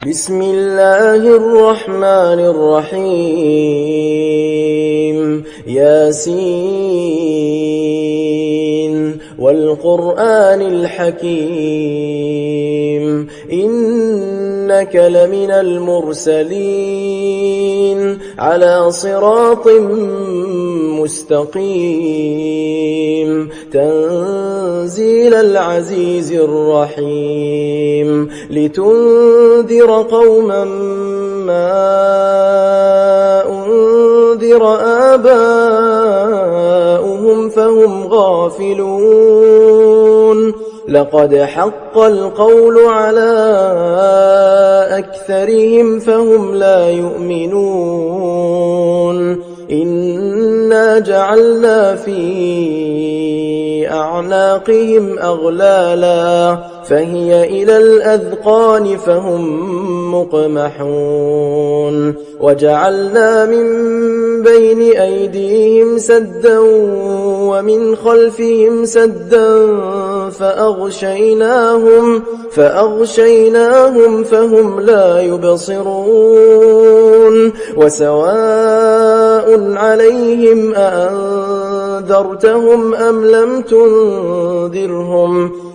بسم الله الرحمن الرحيم ياسين والقرآن الحكيم إنك لمن المرسلين على صراط مستقيم تنزيل العزيز الرحيم لتنذر قوما ما أنذر آباؤهم فهم غافلون لقد حق القول على أكثرهم فهم لا يؤمنون إنا جعلنا في أعناقهم أغلالا فهي إلى الأذقان فهم مقمحون وجعلنا من بين أيديهم سدا ومن خلفهم سدا فأغشيناهم فهم لا يبصرون وسواء عليهم أأنذرتهم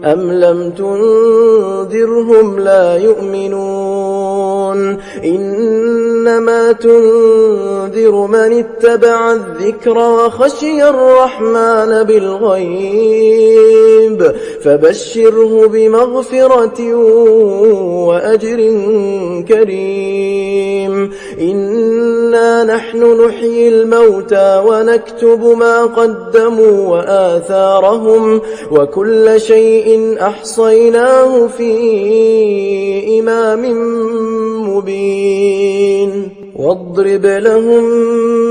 أم لم تنذرهم لا يؤمنون إنما تنذر من اتبع الذكر وخشي الرحمن بالغيب فبشره بمغفرة وأجر كريم إنا نحن نحيي الموتى ونكتب ما قدموا وآثارهم وكل شيء أحصيناه في إمام مبين واضرب لهم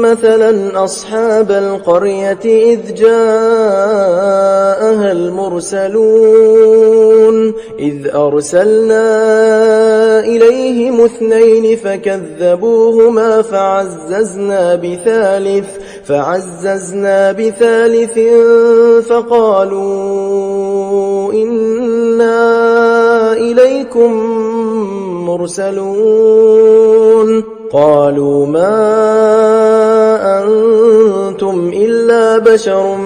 مثلا أصحاب القرية إذ جاءها المرسلون إذ أرسلنا إليهم 2 فكذبوهما فعززنا بثالث فقالوا إنا إليكم مرسلون قالوا ما أنتم إلا بشر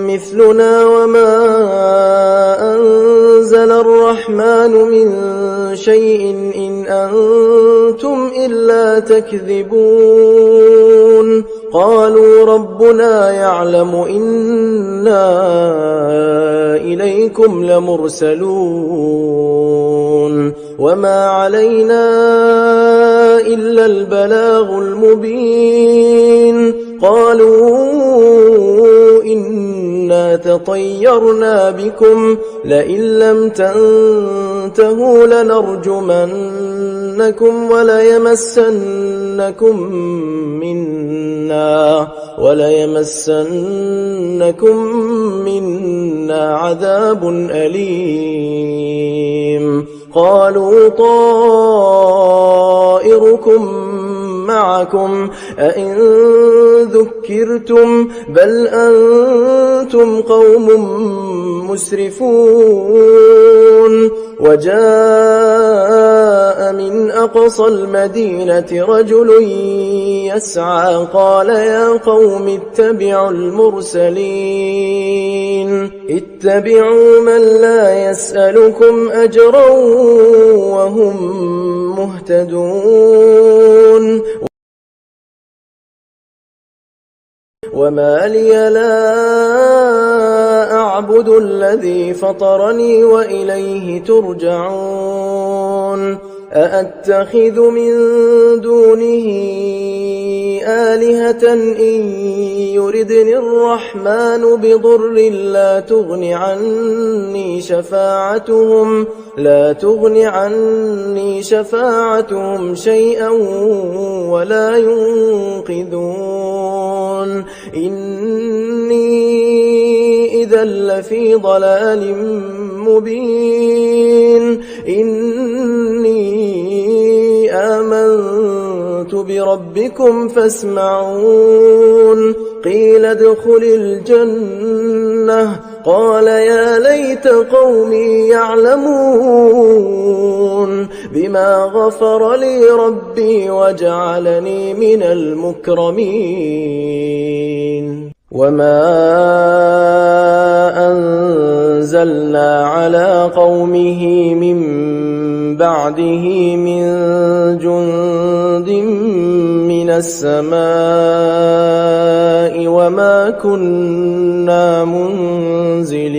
مثلنا وما أنزل الرحمن من شيء إن أنتم إلا تكذبون قالوا ربنا يعلم إنا إليكم لمرسلون وما علينا إلا البلاغ المبين قالوا إنا تطيرنا بكم لئن لم تنتهوا لنرجمنكم وليمسنكم منا عذاب أليم قالوا طائركم معكم أئن ذكرتم بل أنتم قوم مسرفون وجاء من أقصى المدينة رجل يسعى قال يا قوم اتبعوا المرسلين اتبعوا من لا يسألكم أجرا وهم مهتدون وما لي لا أعبد الذي فطرني وإليه ترجعون أأتخذ من دونه آلهة إن يردني الرحمن بضر لا تغن عني شفاعتهم شيئا ولا ينقذون إني إذا لفي ضلال مبين إني آمنت بربكم فاسمعون قيل ادخل الجنة قال يا ليت قومي يعلمون بما غفر لي ربي وجعلني من المكرمين وما أنزلنا على قومه من بعده من جند من السماء وما كنا منزلين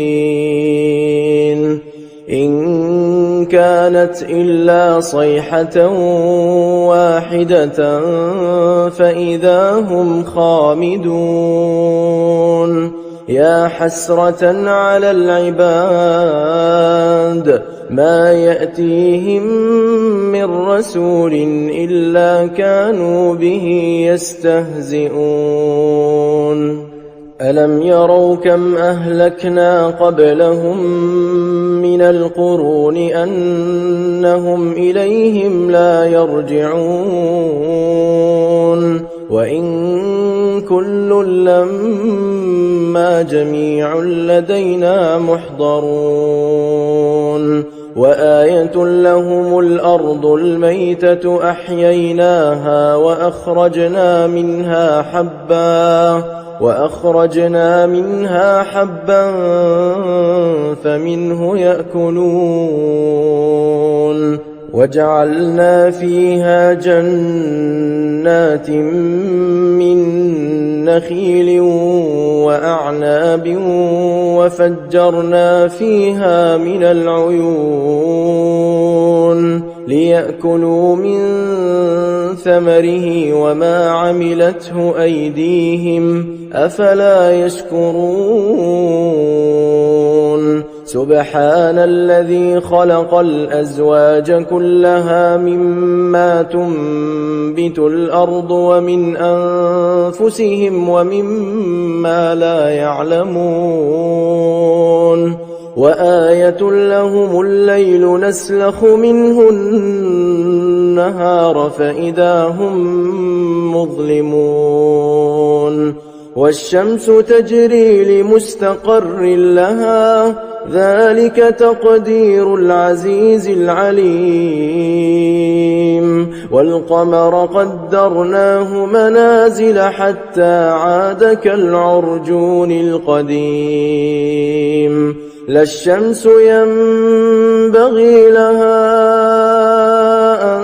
إن كانت إلا صيحة واحدة فإذا هم خامدون يا حسرة على العباد ما يأتيهم من رسول إلا كانوا به يستهزئون ألم يروا كم أهلكنا قبلهم من القرون أنهم إليهم لا يرجعون وإن كل لما جميع لدينا محضرون وآية لهم الأرض الميتة أحييناها وأخرجنا منها حبا فمنه يأكلون وجعلنا فيها جنات من نخيل وأعناب وفجرنا فيها من العيون ليأكلوا من ثمره وما عملته أيديهم أفلا يشكرون سبحان الذي خلق الأزواج كلها مما تنبت الأرض ومن أنفسهم ومما لا يعلمون وآية لهم الليل نسلخ منه النهار فإذا هم مظلمون والشمس تجري لمستقر لها ذلك تقدير العزيز العليم والقمر قدرناه منازل حتى عاد كالعرجون القديم لا الشمس ينبغي لها أن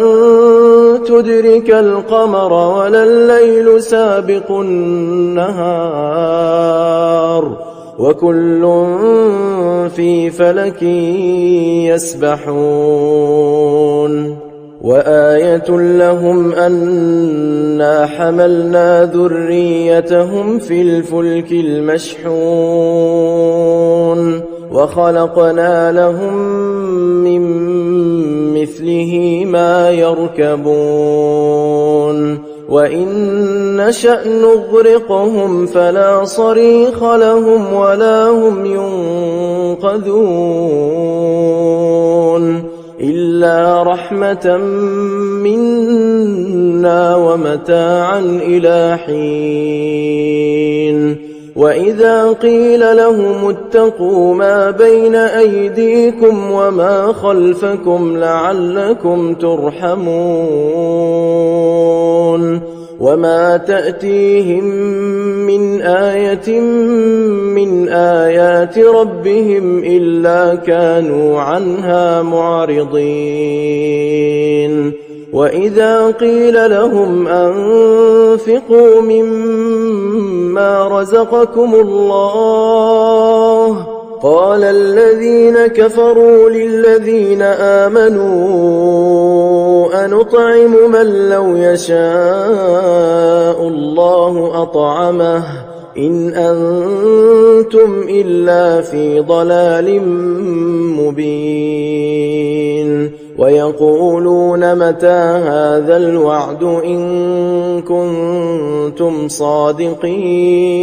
تدرك القمر ولا الليل سابق النهار وكل في فلك يسبحون وآية لهم أنا حملنا ذريتهم في الفلك المشحون وخلقنا لهم من مثله ما يركبون وإن نشأ نغرقهم فلا صريخ لهم ولا هم ينقذون إلا رحمة منا ومتاعا إلى حين وإذا قيل لهم اتقوا ما بين أيديكم وما خلفكم لعلكم ترحمون وما تأتيهم من آية من آيات ربهم إلا كانوا عنها معرضين وإذا قيل لهم أنفقوا مما رزقكم الله قال الذين كفروا للذين آمنوا أنطعم من لو يشاء الله أطعمه إن أنتم إلا في ضلال مبين ويقولون متى هذا الوعد إن كنتم صادقين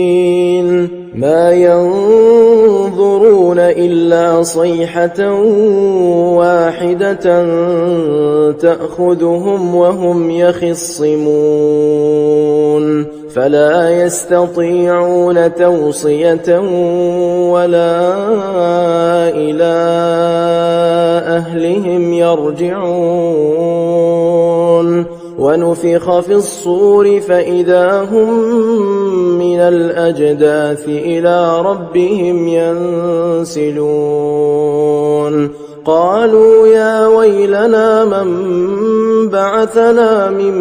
ما ينظرون إلا صيحة واحدة تأخذهم وهم يخصمون فلا يستطيعون توصية ولا إلى أهلهم يرجعون ونفخ في الصور فإذا هم من الأجداث إلى ربهم ينسلون قالوا يا ويلنا من بعثنا من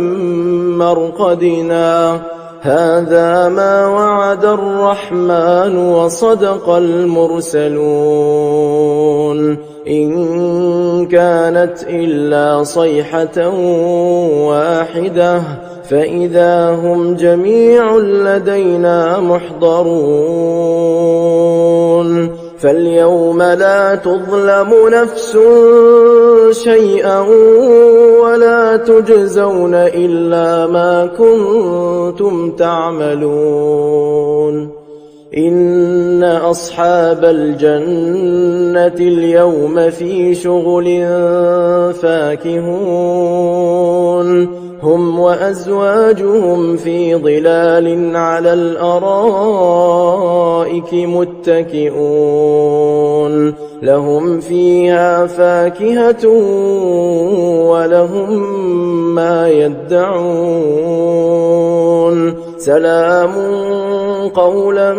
مرقدنا هذا ما وعد الرحمن وصدق المرسلون إن كانت إلا صيحة واحدة فإذا هم جميع لدينا محضرون فاليوم لا تظلم نفس شيئا ولا تجزون إلا ما كنتم تعملون إن أصحاب الجنة اليوم في شغل فاكهون هم وأزواجهم في ظلال على الأرائك متكئون لهم فيها فاكهة ولهم ما يدعون سلام قولا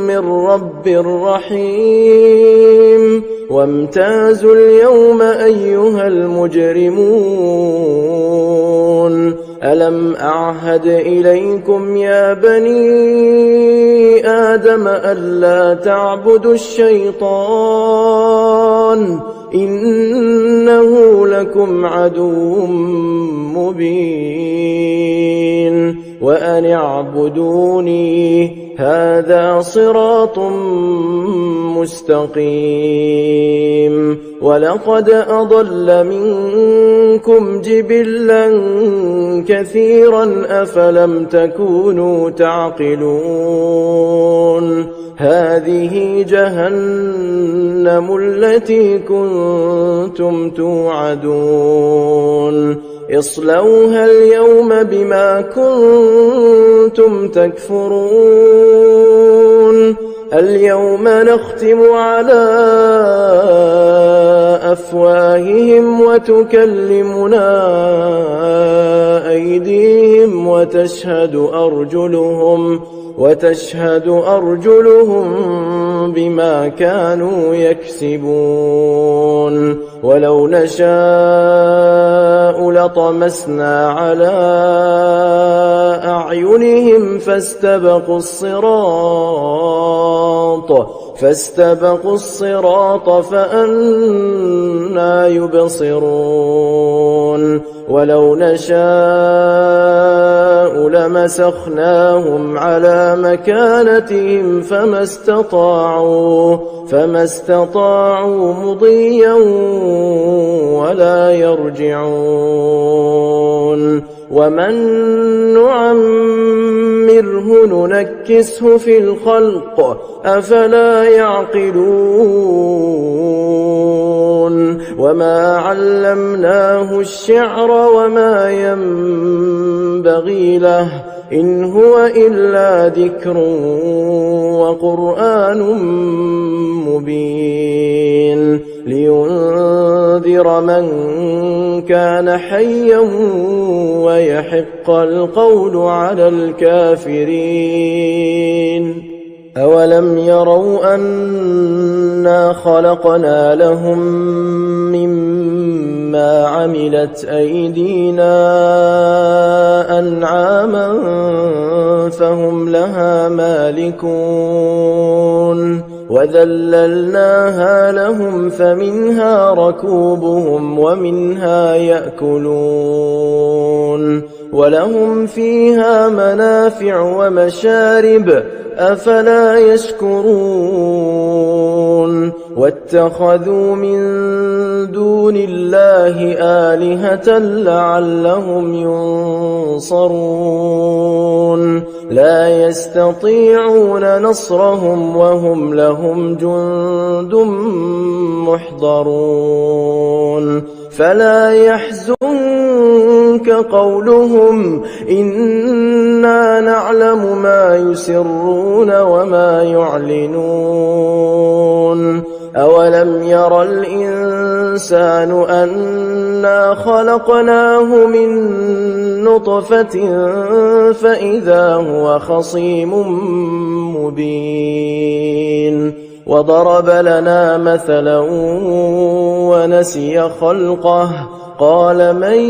من رب رحيم وامتازوا اليوم أيها المجرمون ألم أعهد إليكم يا بني آدم ألا تعبدوا الشيطان إنه لكم عدو مبين وأن اعبدوني هذا صراط مستقيم ولقد أضل منكم جبلا كثيرا أفلم تكونوا تعقلون هذه جهنم التي كنتم توعدون اصلوها اليوم بما كنتم تكفرون اليوم نختم على أفواههم وتكلمنا أيديهم وتشهد أرجلهم بما كانوا يكسبون ولو نشاء لطمسنا على أعينهم فاستبقوا الصراط فأنى يبصرون ولو نشاء لمسخناهم على مكانتهم فما استطاعوا مضيا ولا يرجعون ومن نعمره ننكسه في الخلق أفلا يعقلون وما علمناه الشعر وما ينبغي له إن هو إلا ذكر وقرآن مبين لينذر من كان حيا ويحق القول على الكافرين أولم يروا أنا خلقنا لهم مما عملت أيدينا أنعاما فهم لها مالكون وذللناها لهم فمنها ركوبهم ومنها يأكلون ولهم فيها منافع ومشارب أفلا يشكرون واتخذوا من دون الله آلهة لعلهم ينصرون لا يستطيعون نصرهم وهم لهم جند محضرون فلا يحزنك يحزنك قولهم إنا نعلم ما يسرون وما يعلنون أولم ير الإنسان أنا خلقناه من نطفة فإذا هو خصيم مبين وضرب لنا مثلا ونسي خلقه قال من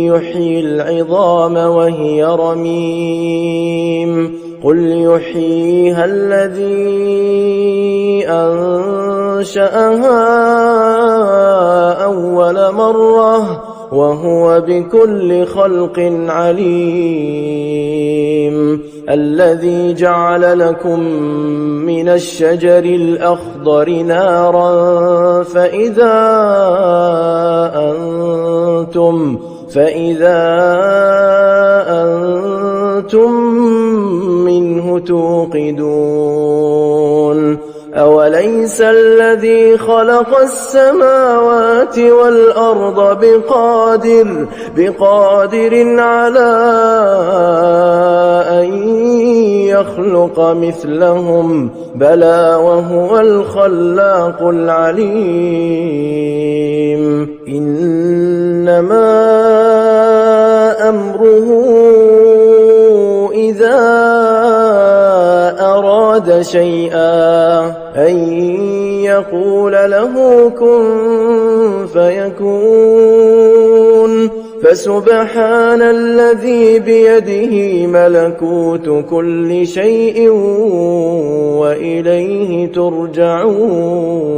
يحيي العظام وهي رميم قل يحييها الذي أنشأها أول مرة وهو بكل خلق عليم الذي جعل لكم من الشجر الأخضر نارا فإذا أنتم منه توقدون أوليس الذي خلق السماوات والأرض بقادر على أن يخلق مثلهم بلى وهو الخلاق العليم إنما أمره إذا أراد شيئا أن يقول له كن فيكون فسبحان الذي بيده ملكوت كل شيء وإليه ترجعون